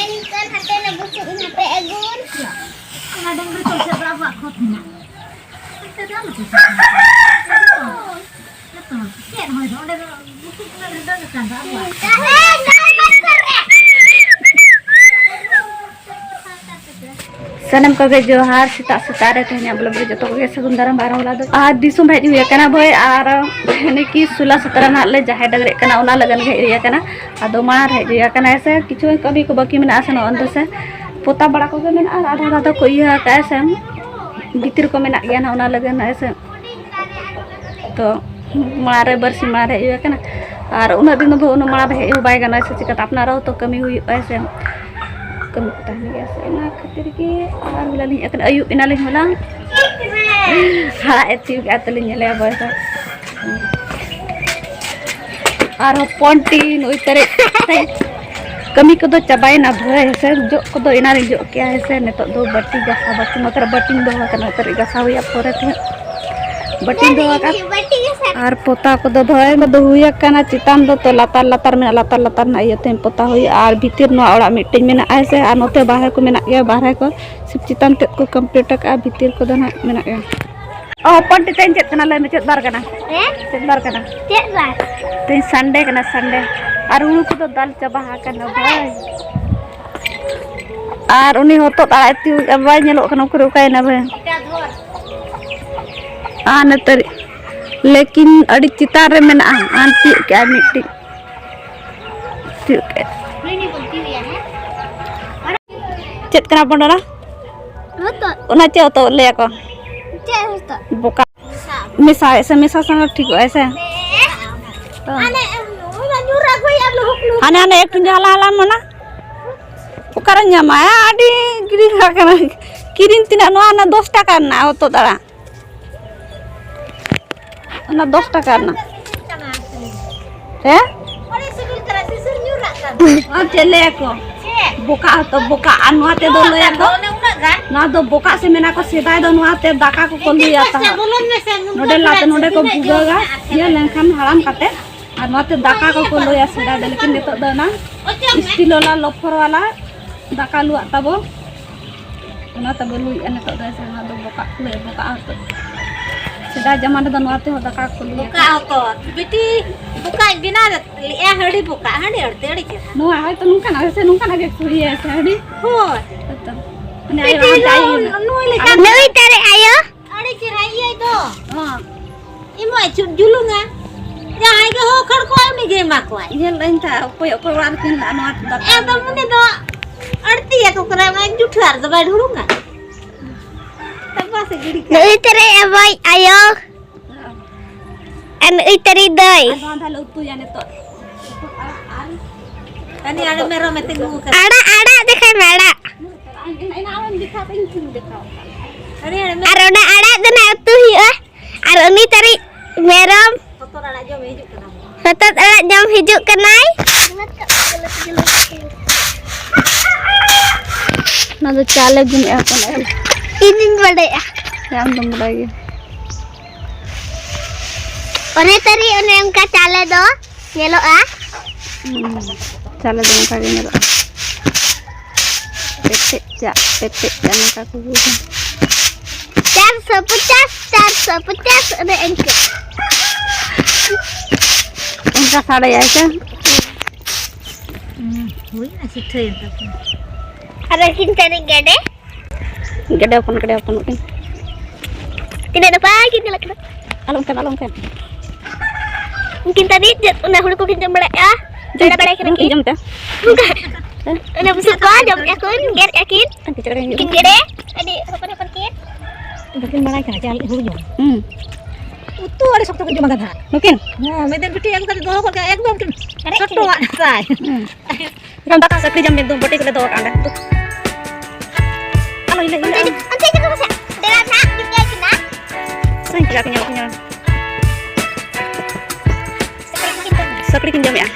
kan hati na busuk ini hati egun. Ada yang berkonsep berapa kotnya? Kita dah mesti. Betul. Kian hoi dong ada busuk ada kan berapa? सनम को जोहार सेता सेता रे तेहना बोले बोले जतो के सगुन दाराम बारा वाला दो आ दिसुम हेज हुई कना भय आर ने की 16 17 ना ले जाहे डगरे कना ओना लगन के हेज कना आदो मार हेज हुई कना ऐसे किछु कभी को बाकी मेना आसन अंत से पोता बड़ा को मेना आर आधा आधा को इया का ऐसे भीतर को मेना गया ना ओना लगन ऐसे तो मारे बरसी मारे हुई कना आर उना दिन भो उना मार हेज बाय गना ऐसे चिका अपना रहो तो कमी हुई ऐसे कम तहनी ऐसे ना खातिर के आर होला ली अकन अयु इना ले होला हा एति गातली नेले बस आर पोंटीन ओइ तरे कमी को दो चबाय ना भय से जो को दो इना रे जो क्या है से ने तो दो बट्टी गसा बाकी मतलब बट्टी दो कना तरे गसा हुई पोरे थे बट्टी दो का आर पोता को दो भय में दो हुई कना चितान दो तो लातार लातार में लातार लातार ना ये ते पोता हुई आर भीतर नो ओड़ा मिटिंग में ऐसे आर नोते बाहर को में गया बाहर को सिर्फ चितान ते को कंप्लीट का भीतर को दो ना में गया ओ पंटी तेन चेत कना ले में चेत बार कना चेत बार कना Cek lah. तेन संडे कना संडे आर उनु को दो दाल चबा कना भाई आर उनी होतो ताती बाय नेलो कना को रुकाय ना भाई आने तरी लेकिन अड़ी चितार रे मेना आंटी क्या मिट्टी ठीक है Ini kunci ya. चेत कना पंडरा Betul. उना चे तो ले को Cek betul. बोका मिसा ऐसे मिसा संग ठीक है ऐसे Ane nyurah gue ya lu huklu. आने आने एक जाला हाला मना उकरा ᱧᱟᱢᱟᱭᱟ ᱟᱹᱰᱤ ᱜᱤᱨᱤ ᱠᱟᱱᱟ ᱠᱤᱨᱤᱧ ᱛᱤᱱᱟᱹᱜ ᱱᱚᱣᱟ ᱱᱟ 10 ᱴᱟᱠᱟ ᱨᱮᱱᱟᱜ ᱦᱚᱛᱚ ᱫᱟᱲᱟ ᱚᱱᱟ 10 ᱴᱟᱠᱟ ᱨᱮᱱᱟᱜ हैं Ore sigil tara sisir nyurah kan. और चले को बोका तो बोका अनुआते दो लोया को ना दो बोका से मेना को सेदाय दो अनुआते दाका को लिया था नोडे लाते नोडे को बुगागा ये लेनखान हराम काटे और नोते दाका को लोया सेदाय दे लेकिन नितो दो ना स्टील वाला लोफर वाला दाका लुआ तबो ना तबो लुई नितो दो से ना दो बोका ले बोका तो सेदाय जमाने दो नोते हो दाका को लिया Buka auto. Biti buka bina liya hadi buka hadi arti hadi kira. नो आए तो नुका ना से नुका ना के सुई है सेडी Hoi. तो ने आई वहां चाहिए Nui likan. Nui tarik ayo. Hadi kira iya itu. हां Imo cut julunga. Ya ai ke ho khar ko ni ge makwai. ये लाइन था कोई कोई वार किन लानो दा Eta mune do arti ya ko kira ngai juthar da bai dhurunga. Tapa se gidi ka. Nui tarik aboy ayo. Nui tarik doi. आधा लोग तू जाने तो Ani ada mero mete gu ka. Ada dekai ada. इन आवन दिखा पे इन दिखाओ Ani ada mero Arona ada dan itu ya. Aroni tarik merom. foto ada jo meju kana. Betul ada jam hijau kenai. ना तो चाले दिन अपन Ini bade ya. हम तुम बताइए One tari one yang kacale do. Yelo ah. चाले दिन का दिन पेटे जाने का कुछ 450 ada engke. इनका साड़ा ऐसा Hui na si thei ta. Ada kintari gede. गड्ढे अपन Tidak ada pagi nih lagi. alung kan Mungkin tadi udah hulu ko kinjam balik ya. Udah balik Ini lagi. jam teh Bukan. Udah busuk ko jam akun ger yakin. kan bicara ini Kin gede. Adi apa kin? Bikin malai ka jali hulu. hmm Utu ada sok to juma gadha. mungkin Nah, meden biti aku tadi doho ka ekdom kin. Sotto wa sai. kan tak sakri jam itu boti kele do kan tuh alo ile Nanti kita bisa. Dalam nak kita kena. saya kira kenyal sakri kinjam ya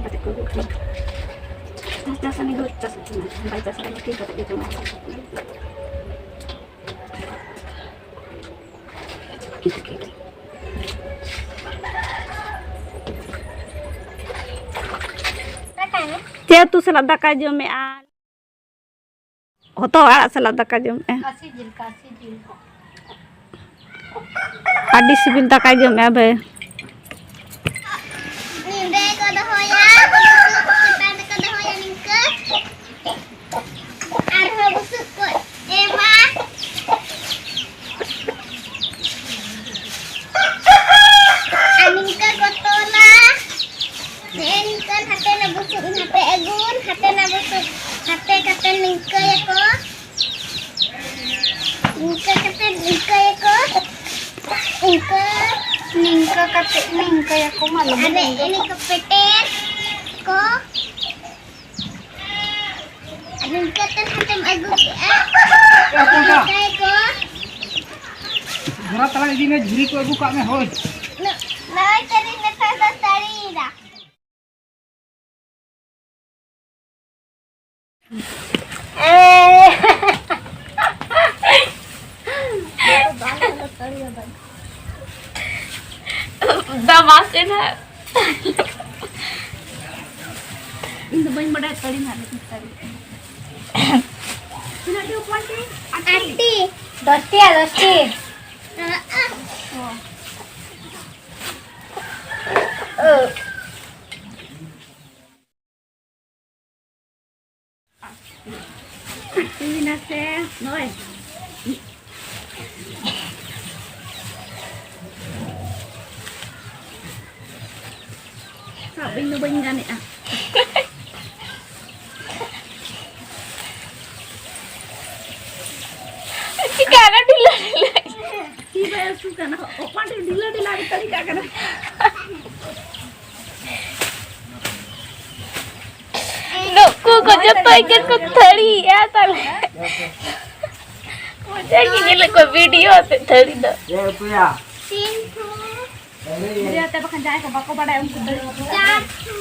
kata ko ko. Tas ani go tas sampai tas lagi kata gitu. Gitu. Dia tuh salad daka jom me Hoto arak salad daka jom kasih jil adi sibil daka jom be Ninde ko dah hoya, kita ko dah hoya ningke. Arho busuk ko. Ema. Aningke kotola. Ningke hate na busuk hate egun, hate na busuk. Hate ningke ya ko. Ningke ya ko. ningka ya ko malam Ada ini kepetet ko. Ada ketan hantem agu ko. घरा तला जी में झुरी को बुका में होय Nay tadi neta tarida. Damakin ha. Ini banyak modal tadi nak tadi. Nak dia puan ni? Ati. dosti ya dosti Ini nasi, noi. Sabing tu banyak ni ah. Kikana dila. Kiba suka na. Opan dila tadi kakana. Lokku ko jatto ikan ko thari ya tal. Mujhe gile ko video te thari da. ये रुपया Sinku. Dia te bakan jae ko bako bada um kudari. Jatu.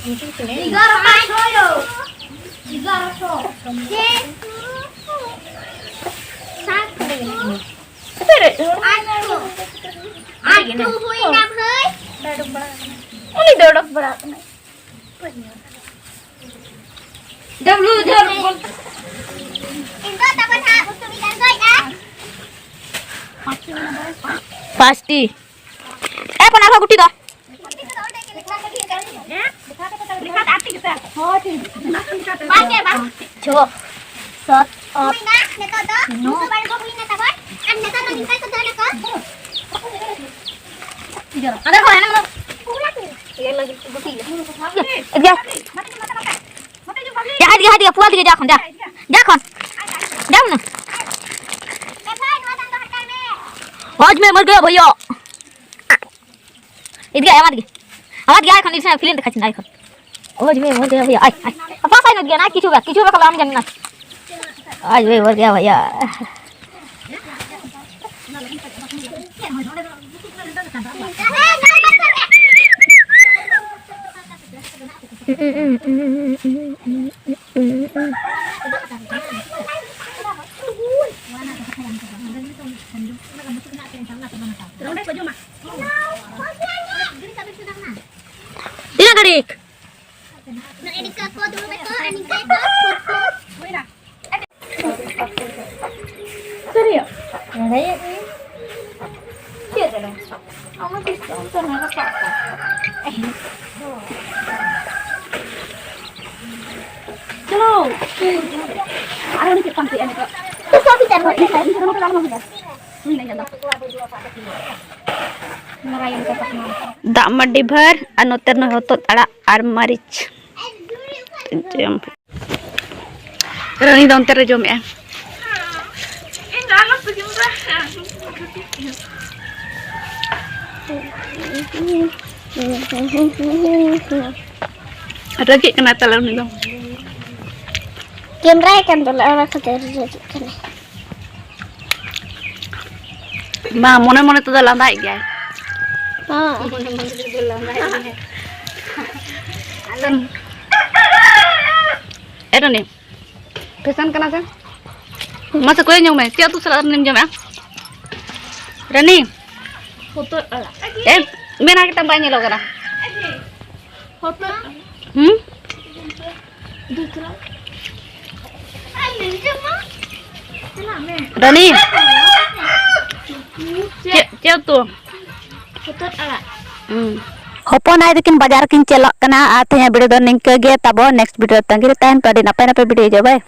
300 yo 300 Jeku. Satu. Tere. Atu. Atu hui nam hơi. Uli dodok berat na. W jor bol Ingo tapan ha untuk ikan koi ah. Pasti. Pernah aku guti dah. Lihat arti kita. Oh, Pakai bang. coba. Set up. Hui na, neto to. Musuh baru ko hui na tapan. An neto na minta ko dana ko. Ada kau enak belum? Iya lagi guti. Dia. Ya hadi pulang dia jakon dah. Jakon. Jam ना. आज मैं मर गया भैया इधर आवाज गया खन इसने फिल्म दिखा चिनाई खन आज मैं मर गया भैया आई पास आई न गया ना किछु बा कलाम जानना आज मैं मर गया भैया Tidak gadik. Nak ini ke ko dulu me ko ani ke ko. Serius? ada ya Iya dong. Kamu bisa nonton apa? Chalo. Ada nih kita pantai ini kok. Terus apa kita buat? Kamu ke dalam sudah. Ini aja dah. Dak mandi bhar anoter no hotot ada ar maric. Jam. Rani donter jom ya. Enggak pergi murah. Ada lagi kena telan nih dong. Kamera kan dulu orang kerja kan. Ma mone mone to dalam baik ya. Itu nih. Pesan kena kan? Masa kue nyong me, siapa tuh salah nim jam ya? Rani. Foto ala. Mana kita banyak lo kena? Foto. Rani. Siapa tuh? Foto ala. Hopon ay dikin bajar kin celok kena atenya video do ningke ge tabo next video tangkir tahan pada napa video जो bye.